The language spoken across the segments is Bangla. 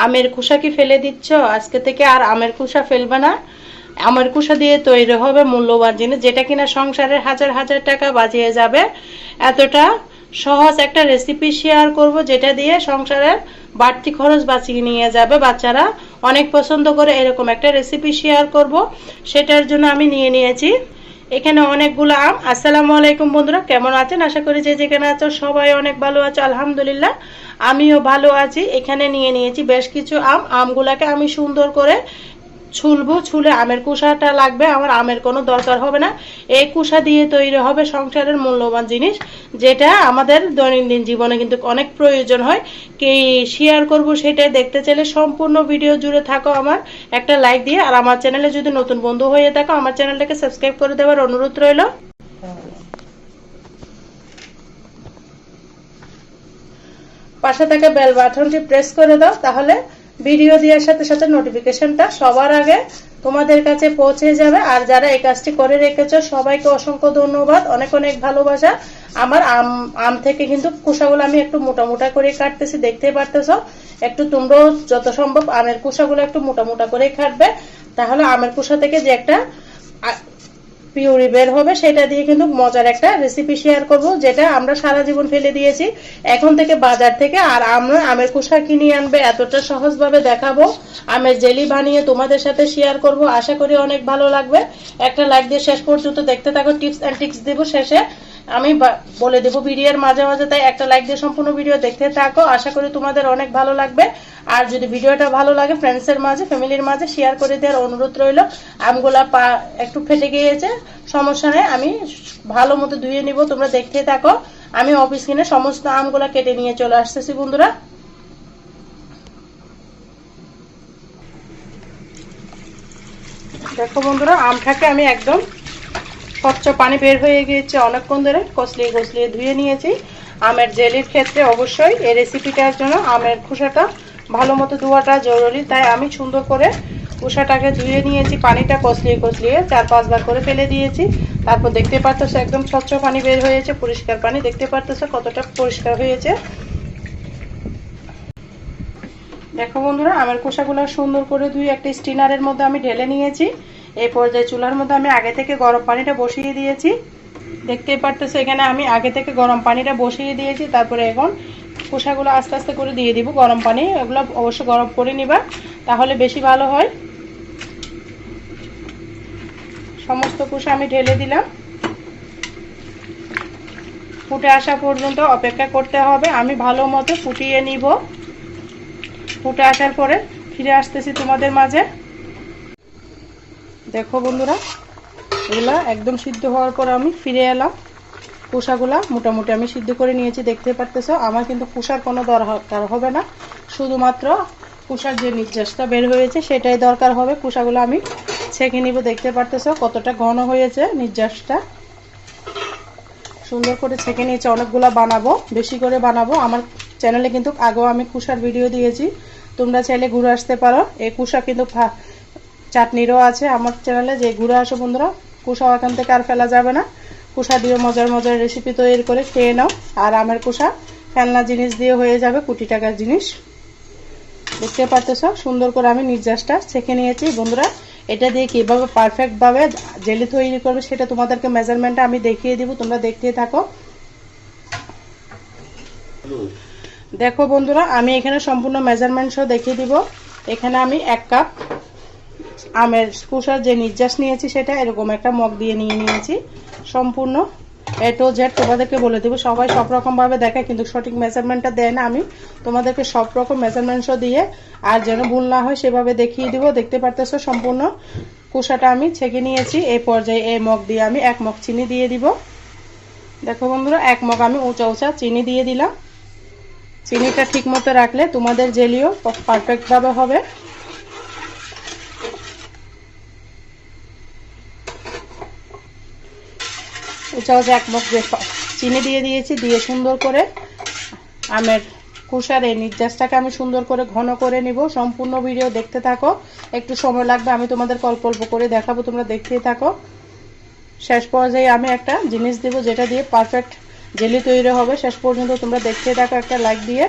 আমের খোসা কি ফেলে দিচ্ছ? আজকে থেকে আর আমের খোসা ফেলবে না। আমের খোসা দিয়ে তৈরি হবে মূল্যবান জিনিস, যেটা কিনা সংসারের হাজার হাজার টাকা বাঁচিয়ে যাবে। এতটা সহজ একটা রেসিপি শেয়ার করব, যেটা দিয়ে সংসারের বাড়তি খরচ বাঁচিয়ে নিয়ে যাবে। বাচ্চারা অনেক পছন্দ করে এরকম একটা রেসিপি শেয়ার করব, সেটার জন্য আমি নিয়ে নিয়েছি এখানে অনেকগুলো আম। আসসালামু আলাইকুম বন্ধুরা, কেমন আছেন? আশা করি যে যেখানে আছো সবাই অনেক ভালো আছো। আলহামদুলিল্লাহ আমিও ভালো আছি। এখানে নিয়ে নিয়েছি বেশ কিছু আম। আমগুলাকে আমি সুন্দর করে ছুলবো, ছুলে আমের কুসাটা লাগবে, আমার আমের কোনো দরকার হবে না। এই কুসা দিয়ে তৈরি হবে সংসারের মূল্যবান জিনিস, যেটা আমাদের দৈনন্দিন জীবনে কিন্তু অনেক প্রয়োজন হয়। কি শেয়ার করব সেটাই দেখতে চাইলে সম্পূর্ণ ভিডিও জুড়ে থাকো, আমার একটা লাইক দিয়ে। আর আমার চ্যানেলে যদি নতুন বন্ধু হয়ে থাকো, আমার চ্যানেলটাকে সাবস্ক্রাইব করে দেওয়ার অনুরোধ রইল। পাশে থাকা বেল বাটনটি প্রেস করে দাও, তাহলে ভিডিও দেওয়ার সাথে সাথে নোটিফিকেশনটা সবার আগে তোমাদের কাছে পৌঁছে যাবে। আর যারা এই কাজটি করে রেখেছো সবাইকে অসংখ্য ধন্যবাদ, অনেক অনেক ভালোবাসা। আমার আম থেকে কিন্তু খোসাগুলো আমি একটু মোটা মোটা করে কাটতেছি, দেখতে পারতেছো। একটু তোমরাও যত সম্ভব আমের খোসাগুলো একটু মোটা মোটা করে কাটবে, তাহলে আমের খোসা থেকে যে একটা পিউরি বের হবে, সেটা দিয়ে কিন্তু মজার একটা রেসিপি শেয়ার করব, যেটা আমরা সারা জীবন ফেলে দিয়েছি। এখন থেকে বাজার থেকে আর আমরা আমের খোসা কিনে আনবে, এতটা সহজভাবে দেখাবো। আমের জেলি বানিয়ে তোমাদের সাথে শেয়ার করব, আশা করি অনেক ভালো লাগবে। একটা লাইক দিয়ে শেষ পর্যন্ত দেখতে থাকো। টিপস এন্ড ট্রিক্স দেব শেষে, আমি বলে দেবো ভিডিওর মাঝে মাঝে, তাই একটা লাইক দিয়ে সম্পূর্ণ ভিডিও দেখতে থাকো। আশা করি তোমাদের অনেক ভালো লাগবে। আর যদি ভিডিওটা ভালো লাগে ফ্রেন্ডসের মাঝে, ফ্যামিলির মাঝে শেয়ার করে দেওয়ার অনুরোধ রইল। আমগুলা একটু ফেটে গিয়েছে, সমস্যা নেই, আমি ভালো মতো ধুয়ে নিব, তোমরা দেখতে থাকো। আমি অফিস কিনে সমস্ত আমগুলা কেটে নিয়ে চলে আসতেছি বন্ধুরা। দেখো বন্ধুরা, আমটাকে আমি একদম স্বচ্ছ পানি বের হয়ে গিয়েছে অনেকক্ষণ ধরে কষলিয়ে কষলিয়ে ধুয়ে নিয়েছি। আমের জেলির ক্ষেত্রে অবশ্যই এই রেসিপিটার জন্য আমের খোসাটা ভালো মতো ধোয়াটা জরুরি, তাই আমি সুন্দর করে খোসাটাকে ধুয়ে নিয়েছি। পানিটা কষলিয়ে কষলিয়ে 4-5 বার করে ফেলে দিয়েছি। তারপর দেখতে পারতেছো একদম স্বচ্ছ পানি বের হয়েছে, পরিষ্কার পানি। দেখতে পারতেছো কতটা পরিষ্কার হয়েছে। দেখো বন্ধুরা, আমের খোসাগুলো সুন্দর করে ধুয়ে একটা স্টিনারের মধ্যে আমি ঢেলে নিয়েছি। এই পর্যায়ে চুলার মধ্যে আমি আগে থেকে গরম পানিটা বসিয়ে দিয়েছি। দেখতেই পারতেছো এখানে আমি আগে থেকে গরম পানিটা বসিয়ে দিয়েছি। তারপরে এখন খোসাগুলো আস্তে আস্তে করে দিয়ে দিব গরম পানি। এগুলো অবশ্যই গরম করে নিবা, তাহলে বেশি ভালো হয়। সমস্ত খোসা আমি ঢেলে দিলাম। ফুটে আসা পর্যন্ত অপেক্ষা করতে হবে, আমি ভালো মতো ফুটিয়ে নিব। ফুটে আসার পরে ফিরে আসতেছি তোমাদের মাঝে। দেখো বন্ধুরা, এগুলা একদম সিদ্ধ হওয়ার পর আমি ফিরে এলাম। খোসাগুলা মোটামুটি আমি সিদ্ধ করে নিয়েছি, দেখতে পারতেছো। আমার কিন্তু খোসার কোনো দরকার হবে না, শুধুমাত্র খোসার যে নির্যাসটা বের হয়েছে সেটাই দরকার হবে। খোসাগুলো আমি ছেঁকে নিব, দেখতে পারতেছো কতটা ঘন হয়েছে নির্যাসটা। সুন্দর করে ছেঁকে নিয়েছি, অনেকগুলো বানাবো, বেশি করে বানাবো। আমার চ্যানেলে কিন্তু আগেও আমি খোসার ভিডিও দিয়েছি, তোমরা চাইলে ঘুরে আসতে পারো। এই খোসা কিন্তু চাটনিরও আছে আমার চ্যানেলে, যে ঘুরে আসো বন্ধুরা। খোসা এখান থেকে আর ফেলা যাবে না। খোসা দিয়ে মজার মজার রেসিপি তৈরি করে খেয়ে নাও। আর আমের খোসা ফেলনা জিনিস দিয়ে হয়ে যাবে কোটি টাকার জিনিস। দেখতে পারতেছো সুন্দর করে আমি নির্যাসটা ছেঁকে নিয়েছি বন্ধুরা। এটা দিয়ে কিভাবে পারফেক্টভাবে জেলি তৈরি করবে সেটা তোমাদেরকে মেজারমেন্টটা আমি দেখিয়ে দিব, তোমরা দেখতে থাকো। দেখো বন্ধুরা, আমি এখানে সম্পূর্ণ মেজারমেন্ট সহ দেখিয়ে দিব। এখানে আমি 1 কাপ আমের খোসার যে নির্যাস নিয়েছি সেটা এরকম একটা মগ দিয়ে নিয়ে নিয়েছি। সম্পূর্ণ এ টু জেড তোমাদেরকে বলে দেবো। সবাই সব রকম ভাবে দেখায়, কিন্তু সঠিক মেজারমেন্টটা দেয় না। আমি তোমাদেরকে সব রকম মেজারমেন্ট দিয়ে আর যেন ভুল না হয় সেভাবে দেখিয়ে দিব। দেখতে পারতেছো সম্পূর্ণ খোসাটা আমি ছেঁকে নিয়েছি। এই পর্যায়ে এই মগ দিয়ে আমি 1 মগ চিনি দিয়ে দিব। দেখো বন্ধুরা, 1 মগ আমি উঁচা উঁচা চিনি দিয়ে দিলাম। চিনিটা ঠিক মতো রাখলে তোমাদের জেলিও পারফেক্ট ভাবে হবে। উঁচা উঁচা 1 মগ চিনি দিয়ে দিয়েছি। দিয়ে সুন্দর করে আমের খোসার এই নির্যাসটাকে আমি সুন্দর করে ঘন করে নিব। সম্পূর্ণ ভিডিও দেখতে থাকো, একটু সময় লাগবে, আমি তোমাদের অল্প অল্প করে দেখাবো, তোমরা দেখতেই থাকো। শেষ পর্যায়ে আমি একটা জিনিস দেব, যেটা দিয়ে পারফেক্ট জেলি তৈরি হবে। শেষ পর্যন্ত তোমরা দেখতে থাকো একটা লাইক দিয়ে।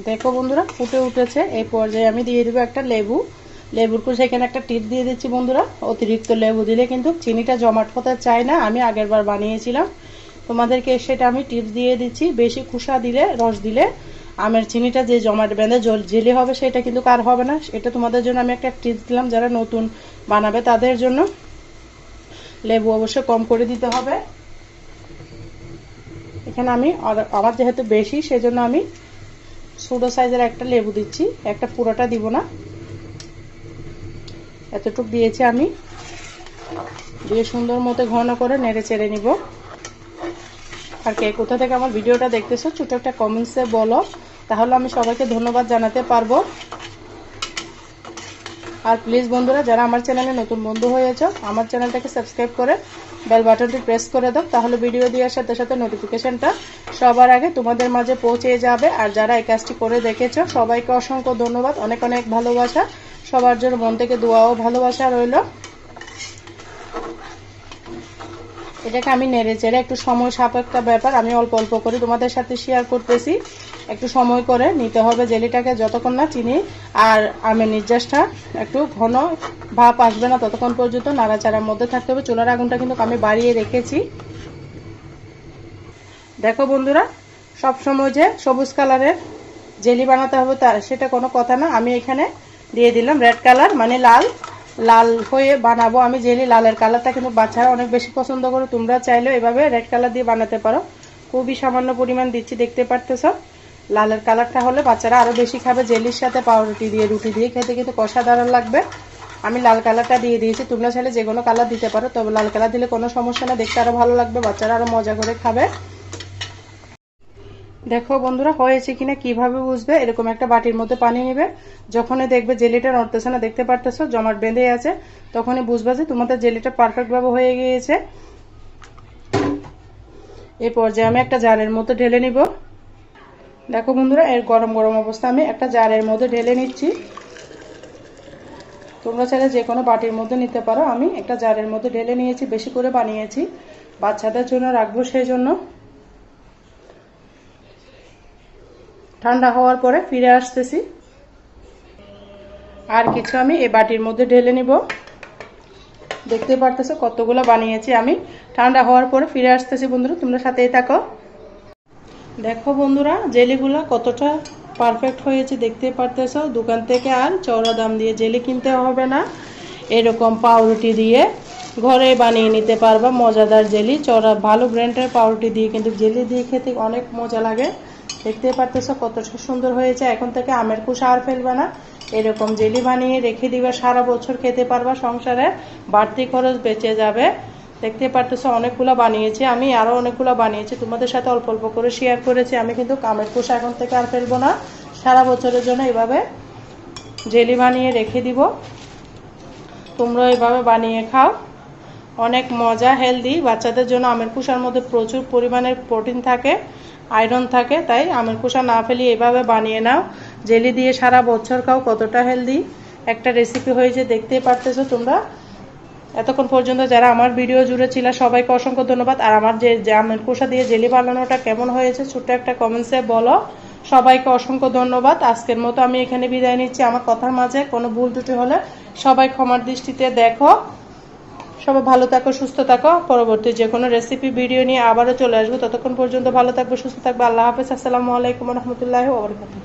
দেখো বন্ধুরা ফুটে উঠেছে। এই পর্যায়ে আমি দিয়ে দেবো একটা লেবু। লেবুর কুচি এখানে একটা টিপ দিয়ে দিচ্ছি বন্ধুরা। অতিরিক্ত লেবু দিলে কিন্তু চিনিটা জমাট হতে চায় না। আমি আগের বার বানিয়েছিলাম, তোমাদেরকে সেটা আমি টিপস দিয়ে দিচ্ছি। বেশি খোসা দিলে, রস দিলে আমের চিনিটা যে জমাট বেঁধে জেলি হবে সেটা কিন্তু কার হবে না। এটা তোমাদের জন্য আমি একটা টিপস দিলাম, যারা নতুন বানাবে তাদের জন্য। লেবু অবশ্যই কম করে দিতে হবে। এখানে আমি আমার যেহেতু বেশি সেজন্য আমি ছোট সাইজের একটা লেবু দিচ্ছি, একটা পুরোটা দিব না, এতটুকু দিয়েছি আমি। দিয়ে সুন্দর মতো ঘন করে নেড়ে চেড়ে নিব। আর কে কোথা থেকে আমার ভিডিওটা দেখতেছো ছোট একটা কমেন্টসে বলো, তাহলে আমি সবাইকে ধন্যবাদ জানাতে পারবো। আর প্লিজ বন্ধুরা, যারা আমার চ্যানেলে নতুন বন্ধু হয়েছো, আমার চ্যানেলটাকে সাবস্ক্রাইব করে বেল বাটনটি প্রেস করে দাও, তাহলে ভিডিও দেওয়ার সাথে সাথে নোটিফিকেশনটা সবার আগে তোমাদের মাঝে পৌঁছে যাবে। আর যারা এই কাজটি করে দেখেছো সবাইকে অসংখ্য ধন্যবাদ, অনেক অনেক ভালোবাসা। সবার জন্য মন থেকে দোয়া ও ভালোবাসা রইল। এটাকে আমি নেড়ে চেড়ে, একটু সময় সাপেক্ষ ব্যাপার, আমি অল্প অল্প করে তোমাদের সাথে শেয়ার করতেছি। একটু সময় করে নিতে হবে জেলিটাকে, যতক্ষণ না চিনি আর আমের নির্যাসটা একটু ঘন ভাব আসবে না ততক্ষণ পর্যন্ত নাড়াচাড়ার মধ্যে থাকতে হবে। চুলার আগুনটা কিন্তু আমি বাড়িয়ে রেখেছি। দেখো বন্ধুরা, সব সময় যে সবুজ কালারের জেলি বানাতে হবে তা সেটা কোনো কথা না। আমি এখানে দিয়ে দিলাম রেড কালার, মানে লাল লাল হয়ে বানাবো আমি জেলি। লালের কালারটা কিন্তু বাচ্চারা অনেক বেশি পছন্দ করে। তোমরা চাইলেও এভাবে রেড কালার দিয়ে বানাতে পারো। খুবই সামান্য পরিমাণ দিচ্ছি, দেখতে পারতেছ। লালের কালারটা হলে বাচ্চারা আরো বেশি খাবে। জেলির সাথে পাউরুটি দিয়ে, রুটি দিয়ে খেতে কিন্তু অসাধারণ লাগবে। আমি লাল কালারটা দিয়ে দিয়েছি, তোমরা চাইলে যে কোনো কালার দিতে পারো, তবে লাল কালার দিলে কোনো সমস্যা না, দেখতে আরো ভালো লাগবে, বাচ্চারা আরো মজা করে খাবে। দেখো বন্ধুরা হয়েছে কিনা কিভাবে বুঝবে, এরকম একটা বাটির মধ্যে পানি নেবে। যখনই দেখবে জেলিটা নড়তেছে না, দেখতে পারতেছো জমাট বেঁধে আছে, তখনই বুঝবা যে তোমাদের জেলিটা পারফেক্ট ভাবে হয়ে গিয়েছে। এই পর্যায়ে আমি একটা জারের মধ্যে ঢেলে নিব। দেখো বন্ধুরা, এর গরম গরম অবস্থা আমি একটা জারের মধ্যে ঢেলে নিচ্ছি। তোমরা চাইলে যে কোনো বাটির মধ্যে নিতে পারো। আমি একটা জারের মধ্যে ঢেলে নিয়েছি, বেশি করে বানিয়েছি, বাচ্চাদের জন্য রাখবো সেই জন্য। ঠান্ডা হওয়ার পরে ফিরে আসতেছি। আর কিছু আমি এই বাটির মধ্যে ঢেলে নিব। দেখতে পারতেছো কতগুলো বানিয়েছি আমি। ঠান্ডা হওয়ার পরে ফিরে আসতেছি বন্ধুরা, তোমরা সাথেই থাকো। দেখো বন্ধুরা, জেলিগুলো কতটা পারফেক্ট হয়েছে দেখতে পারতেছো। দোকান থেকে আর চওড়া দাম দিয়ে জেলি কিনতে হবে না, এরকম পাউরুটি দিয়ে ঘরে বানিয়ে নিতে পারবা মজাদার জেলি। চওড়া ভালো ব্র্যান্ডের পাউরুটি দিয়ে কিন্তু জেলি দিয়ে খেতে অনেক মজা লাগে। দেখতে পারতেছো কতটা সুন্দর হয়েছে। এখন থেকে আমের খোসা আর ফেলবে না, এরকম জেলি বানিয়ে রেখে দিবা, সারা বছর খেতে পারবা, সংসারে বাড়তি খরচ বেঁচে যাবে। দেখতে পারতেছো অনেকগুলো বানিয়েছি আমি, আরো অনেকগুলো বানিয়েছি, তোমাদের সাথে অল্প অল্প করে শেয়ার করেছি। আমি কিন্তু আমের খোসা এখন থেকে আর ফেলবো না, সারা বছরের জন্য এভাবে জেলি বানিয়ে রেখে দিব। তোমরা এভাবে বানিয়ে খাও, অনেক মজা, হেলদি। বাচ্চাদের জন্য আমের খোসার মধ্যে প্রচুর পরিমাণের প্রোটিন থাকে, আয়রন থাকে, তাই আমের খোসা না ফেলি এভাবে বানিয়ে নাও, জেলি দিয়ে সারা বছর খাও। কতটা হেলদি একটা রেসিপি হয়েছে দেখতেই পারতেছো তোমরা। এতক্ষণ পর্যন্ত যারা আমার ভিডিও জুড়ে ছিল সবাইকে অসংখ্য ধন্যবাদ। আর আমার যে আমের খোসা দিয়ে জেলি বানানোটা কেমন হয়েছে ছোট্ট একটা কমেন্টসে বলো। সবাইকে অসংখ্য ধন্যবাদ। আজকের মতো আমি এখানে বিদায় নিচ্ছি। আমার কথার মাঝে কোনো ভুল ত্রুটি হলে সবাই ক্ষমার দৃষ্টিতে দেখো। সবাই ভালো থাকো, সুস্থ থাকো। পরবর্তী যে কোনো রেসিপি ভিডিও নিয়ে আবারও চলে আসবো। ততক্ষণ পর্যন্ত ভালো থাকবে, সুস্থ থাকবে। আল্লাহ হাফেজ। আসসালামু আলাইকুম রহমতুল্লাহি ওয়া বারাকাতুহু।